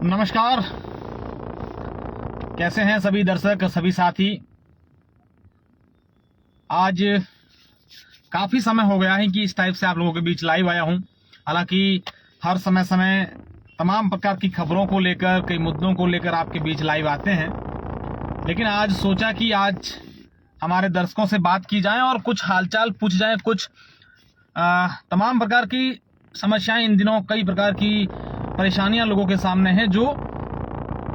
नमस्कार। कैसे हैं सभी दर्शक, सभी साथी। आज काफ़ी समय हो गया है कि इस टाइप से आप लोगों के बीच लाइव आया हूं। हालांकि हर समय तमाम प्रकार की खबरों को लेकर, कई मुद्दों को लेकर आपके बीच लाइव आते हैं, लेकिन आज सोचा कि आज हमारे दर्शकों से बात की जाए और कुछ हालचाल पूछ जाए। कुछ तमाम प्रकार की समस्याएं इन दिनों, कई प्रकार की परेशानियां लोगों के सामने हैं जो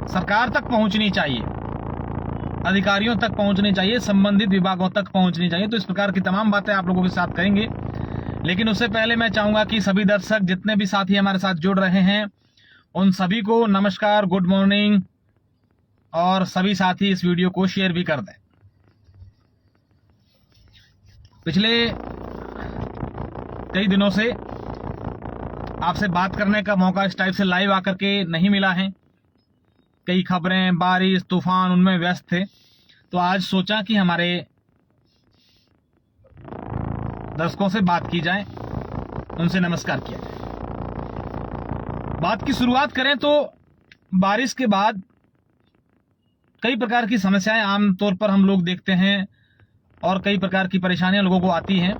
सरकार तक पहुंचनी चाहिए, अधिकारियों तक पहुंचनी चाहिए, संबंधित विभागों तक पहुंचनी चाहिए। तो इस प्रकार की तमाम बातें आप लोगों के साथ करेंगे। लेकिन उससे पहले मैं चाहूंगा कि सभी दर्शक, जितने भी साथी हमारे साथ जुड़ रहे हैं, उन सभी को नमस्कार, गुड मॉर्निंग, और सभी साथी इस वीडियो को शेयर भी कर दें। पिछले कई दिनों से आपसे बात करने का मौका इस टाइप से लाइव आकर के नहीं मिला है। कई खबरें, बारिश, तूफान, उनमें व्यस्त थे। तो आज सोचा कि हमारे दर्शकों से बात की जाए, उनसे नमस्कार किया जाए। बात की शुरुआत करें तो बारिश के बाद कई प्रकार की समस्याएं आमतौर पर हम लोग देखते हैं और कई प्रकार की परेशानियां लोगों को आती हैं।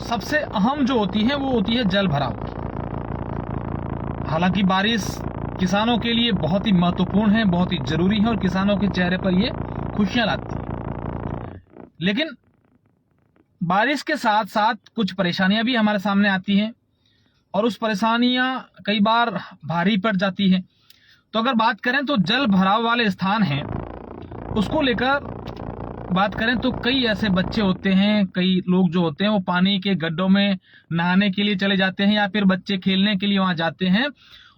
सबसे अहम जो होती है वो होती है जल भराव की। हालांकि बारिश किसानों के लिए बहुत ही महत्वपूर्ण है, बहुत ही जरूरी है और किसानों के चेहरे पर ये खुशियां लाती है। लेकिन बारिश के साथ साथ कुछ परेशानियां भी हमारे सामने आती हैं और उस परेशानियां कई बार भारी पड़ जाती हैं। तो अगर बात करें तो जल भराव वाले स्थान हैं, उसको लेकर बात करें तो कई ऐसे बच्चे होते हैं, कई लोग जो होते हैं वो पानी के गड्ढों में नहाने के लिए चले जाते हैं या फिर बच्चे खेलने के लिए वहां जाते हैं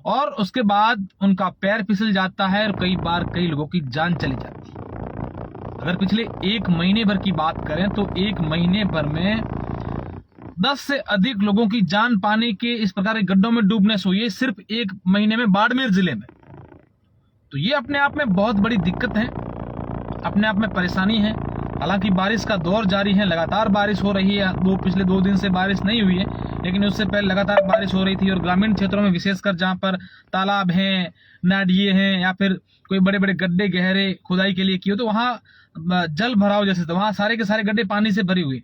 और उसके बाद उनका पैर फिसल जाता है और कई बार कई लोगों की जान चली जाती है। अगर पिछले एक महीने भर की बात करें तो एक महीने भर में 10 से अधिक लोगों की जान पानी के इस प्रकार के गड्ढों में डूबने से हुई है, सिर्फ एक महीने में बाड़मेर जिले में। तो ये अपने आप में बहुत बड़ी दिक्कत है, अपने आप में परेशानी है। हालांकि बारिश का दौर जारी है, लगातार बारिश हो रही है। पिछले 2 दिन से बारिश नहीं हुई है, लेकिन उससे पहले लगातार बारिश हो रही थी और ग्रामीण क्षेत्रों में विशेषकर जहां पर तालाब हैं, नाडिये हैं या फिर कोई बड़े बड़े गड्ढे गहरे खुदाई के लिए किए तो वहां जल भराव जैसे था, वहां सारे के सारे गड्ढे पानी से भरे हुए।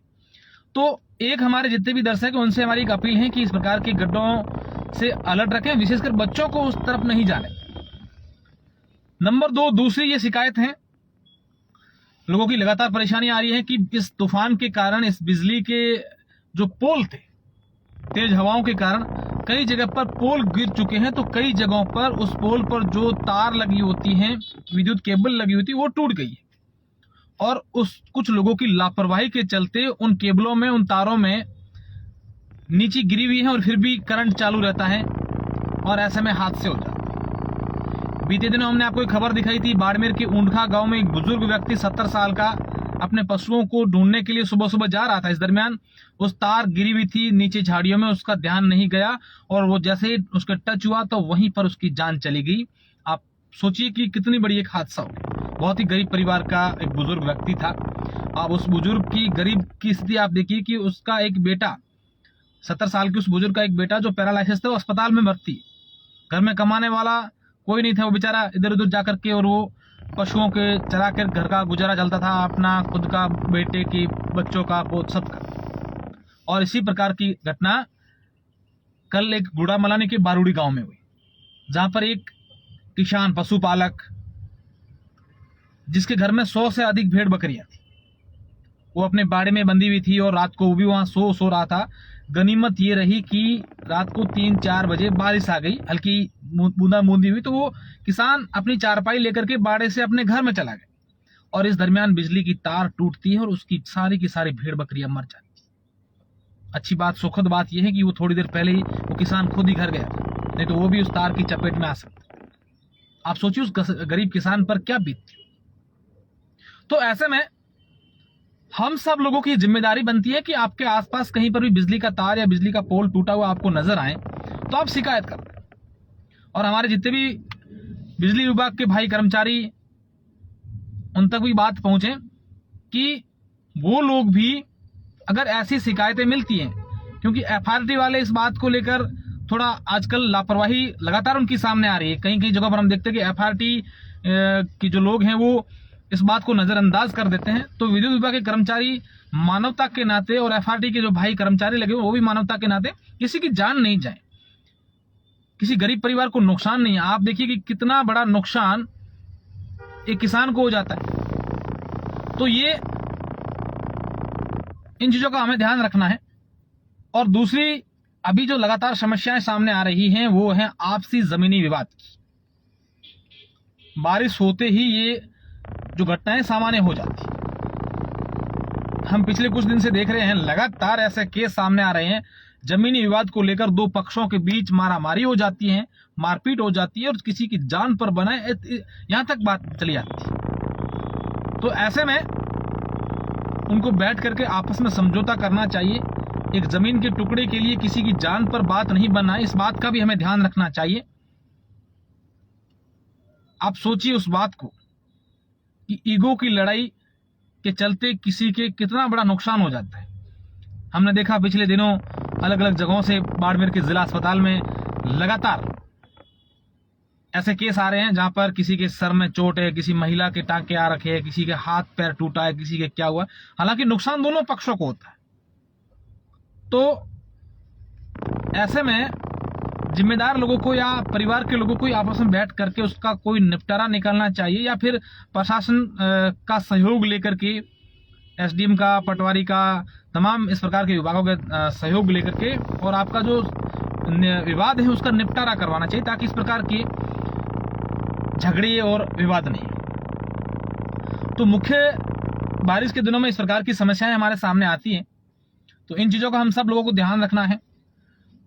तो एक हमारे जितने भी दर्शक हैं उनसे हमारी एक अपील है कि इस प्रकार के गड्ढों से अलर्ट रखें, विशेषकर बच्चों को उस तरफ नहीं जाने। नंबर 2, दूसरी ये शिकायत है, लोगों की लगातार परेशानी आ रही है कि इस तूफान के कारण, इस बिजली के जो पोल थे, तेज हवाओं के कारण कई जगह पर पोल गिर चुके हैं। तो कई जगहों पर उस पोल पर जो तार लगी होती हैं, विद्युत केबल लगी होती है, वो टूट गई है और उस कुछ लोगों की लापरवाही के चलते उन केबलों में, उन तारों में नीचे गिरी हुई है और फिर भी करंट चालू रहता है और ऐसे में हादसे हो जाते हैं। बीते दिनों हमने आपको एक खबर दिखाई थी, बाड़मेर के ऊंढा गांव में एक बुजुर्ग व्यक्ति 70 साल का अपने पशुओं को ढूंढने के लिए सुबह सुबह जा रहा था। इस दरमियान उस तार गिरी हुई थी नीचे झाड़ियों में, उसका ध्यान नहीं गया और वो जैसे ही उसका टच हुआ तो वहीं पर उसकी जान चली गई। आप सोचिए कि कितनी बड़ी एक हादसा हो। बहुत ही गरीब परिवार का एक बुजुर्ग व्यक्ति था। अब उस बुजुर्ग की गरीब की स्थिति आप देखिए कि उसका एक बेटा, 70 साल के उस बुजुर्ग का एक बेटा जो पैरालाइसिस था, वो अस्पताल में भर्ती। घर में कमाने वाला कोई नहीं था, वो बेचारा इधर उधर जाकर के और वो पशुओं के चरा कर घर का गुजारा चलता था, अपना खुद का, बेटे की, बच्चों का, वो सबका। और इसी प्रकार की घटना कल एक गुड़ामलानी के बारूड़ी गांव में हुई, जहां पर एक किसान, पशुपालक, जिसके घर में 100 से अधिक भेड़ बकरियां थी, वो अपने बाड़े में बंधी हुई थी और रात को वो भी वहां सो रहा था। गनीमत ये रही कि रात को 3-4 बजे बारिश आ गई, हल्की बूंदा बूंदी हुई, तो वो किसान अपनी चारपाई लेकर के बाड़े से अपने घर में चला गया और इस दरमियान बिजली की तार टूटती है और उसकी सारी की सारी भेड़ बकरियां मर जाती है। अच्छी बात, सुखद बात यह है कि वो थोड़ी देर पहले ही वो किसान खुद ही घर गया, नहीं तो वो भी उस तार की चपेट में आ सकता। आप सोचिए उस गरीब किसान पर क्या बीतती। तो ऐसे में हम सब लोगों की जिम्मेदारी बनती है कि आपके आसपास कहीं पर भी बिजली का तार या बिजली का पोल टूटा हुआ आपको नजर आए तो आप शिकायत करें। और हमारे जितने भी बिजली विभाग के भाई कर्मचारी, उन तक भी बात पहुंचे कि वो लोग भी, अगर ऐसी शिकायतें मिलती हैं, क्योंकि एफआरटी वाले इस बात को लेकर थोड़ा आजकल लापरवाही लगातार उनकी सामने आ रही है। कहीं कहीं जगह पर हम देखते हैं कि एफआरटी की जो लोग हैं वो इस बात को नजरअंदाज कर देते हैं। तो विद्युत विभाग के कर्मचारी मानवता के नाते और एफआरटी के जो भाई कर्मचारी लगे वो भी मानवता के नाते, किसी की जान नहीं जाए, किसी गरीब परिवार को नुकसान नहीं है। आप देखिए कि कितना बड़ा नुकसान एक किसान को हो जाता है। तो ये इन चीजों का हमें ध्यान रखना है। और दूसरी अभी जो लगातार समस्याएं सामने आ रही हैं वो है आपसी जमीनी विवाद की। बारिश होते ही ये जो घटनाएं सामान्य हो जाती है। हम पिछले कुछ दिन से देख रहे हैं लगातार ऐसे केस सामने आ रहे हैं, जमीनी विवाद को लेकर दो पक्षों के बीच मारामारी हो जाती है, मारपीट हो जाती है और किसी की जान पर बनाए यहां तक बात चली जाती है। तो ऐसे में उनको बैठ करके आपस में समझौता करना चाहिए। एक जमीन के टुकड़े के लिए किसी की जान पर बात नहीं बनना है, इस बात का भी हमें ध्यान रखना चाहिए। आप सोचिए उस बात को कि ईगो की लड़ाई के चलते किसी के कितना बड़ा नुकसान हो जाता है। हमने देखा पिछले दिनों अलग अलग जगहों से बाड़मेर के जिला अस्पताल में लगातार ऐसे केस आ रहे हैं जहां पर किसी के सर में चोट है, किसी महिला के टांके आ रखे हैं, किसी के हाथ पैर टूटा है, किसी के क्या हुआ। हालांकि नुकसान दोनों पक्षों को होता है। तो ऐसे में जिम्मेदार लोगों को या परिवार के लोगों को आपस में बैठ करके उसका कोई निपटारा निकालना चाहिए, या फिर प्रशासन का सहयोग लेकर के, एसडीएम का, पटवारी का, तमाम इस प्रकार के विभागों के सहयोग लेकर के और आपका जो विवाद है उसका निपटारा करवाना चाहिए, ताकि इस प्रकार के झगड़े और विवाद नहीं। तो मुख्य बारिश के दिनों में इस प्रकार की समस्याएं हमारे सामने आती हैं। तो इन चीजों का हम सब लोगों को ध्यान रखना है।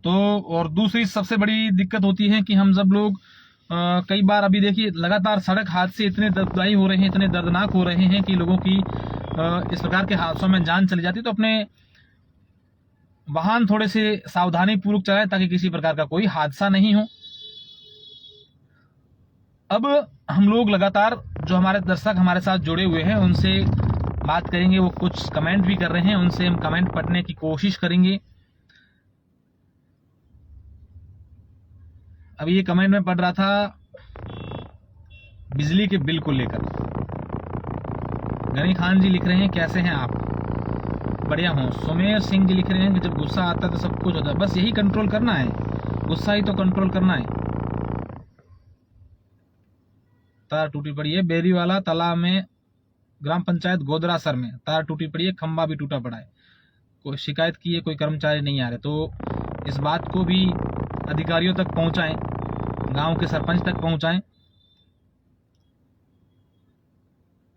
तो और दूसरी सबसे बड़ी दिक्कत होती है कि हम सब लोग कई बार अभी देखिए लगातार सड़क हादसे इतने दर्दनाक हो रहे हैं, इतने दर्दनाक हो रहे हैं कि लोगों की इस प्रकार के हादसों में जान चली जाती है। तो अपने वाहन थोड़े से सावधानी पूर्वक चलाएं ताकि किसी प्रकार का कोई हादसा नहीं हो। अब हम लोग लगातार जो हमारे दर्शक हमारे साथ जुड़े हुए हैं उनसे बात करेंगे। वो कुछ कमेंट भी कर रहे हैं, उनसे हम कमेंट पढ़ने की कोशिश करेंगे। अभी ये कमेंट में पढ़ रहा था बिजली के बिल को लेकर। गनी खान जी लिख रहे हैं कैसे हैं आप, बढ़िया हूँ। सुमेर सिंह जी लिख रहे हैं कि जब गुस्सा आता है तो सब कुछ होता है, बस यही कंट्रोल करना है, गुस्सा ही तो कंट्रोल करना है। तार टूटी पड़ी है बेरीवाला तालाब में, ग्राम पंचायत गोदरासर में तार टूटी पड़ी है, खंबा भी टूटा पड़ा है। कोई शिकायत की है, कोई कर्मचारी नहीं आ रहे। तो इस बात को भी अधिकारियों तक पहुंचाएं, गांव के सरपंच तक पहुंचाएं,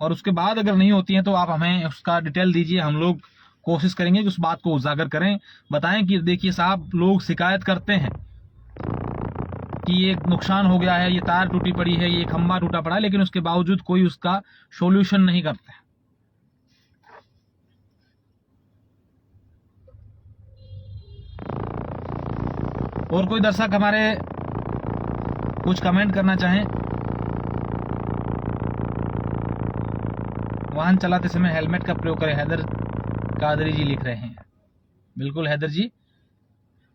और उसके बाद अगर नहीं होती है तो आप हमें उसका डिटेल दीजिए। हम लोग कोशिश करेंगे कि उस बात को उजागर करें, बताएं कि देखिए साहब लोग शिकायत करते हैं कि ये नुकसान हो गया है, ये तार टूटी पड़ी है, ये खंबा टूटा पड़ा है, लेकिन उसके बावजूद कोई उसका सॉल्यूशन नहीं करता है। और कोई दर्शक हमारे कुछ कमेंट करना चाहें? वाहन चलाते समय हेलमेट का प्रयोग करें, हैदर कादरी जी लिख रहे हैं। बिल्कुल हैदर जी,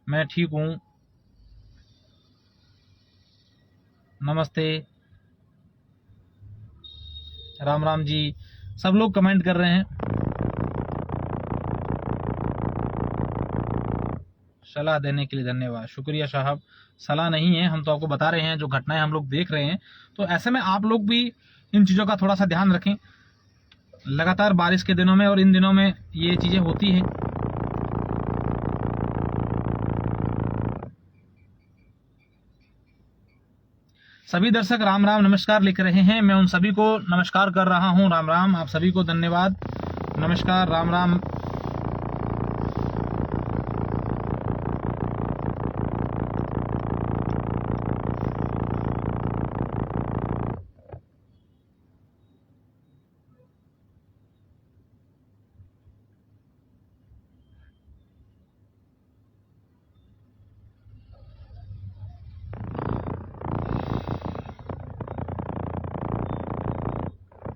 मैं ठीक हूं, नमस्ते, राम राम जी। सब लोग कमेंट कर रहे हैं। सलाह देने के लिए धन्यवाद, शुक्रिया साहब। सलाह नहीं है, हम तो आपको बता रहे हैं जो घटनाएं हम लोग देख रहे हैं। तो ऐसे में आप लोग भी इन चीज़ों का थोड़ा सा ध्यान रखें। लगातार बारिश के दिनों में और इन दिनों में ये चीज़ें होती हैं। सभी दर्शक राम राम नमस्कार लिख रहे हैं, मैं उन सभी को नमस्कार कर रहा हूं। राम राम, आप सभी को धन्यवाद, नमस्कार, राम राम।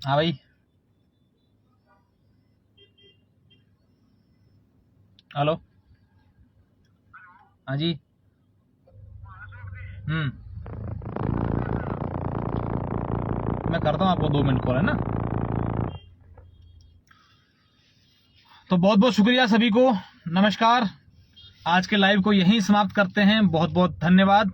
हाँ भाई, हेलो, हाँ जी, मैं करता हूं आपको 2 मिनट कॉल, है ना। तो बहुत बहुत शुक्रिया सभी को, नमस्कार। आज के लाइव को यहीं समाप्त करते हैं। बहुत बहुत धन्यवाद।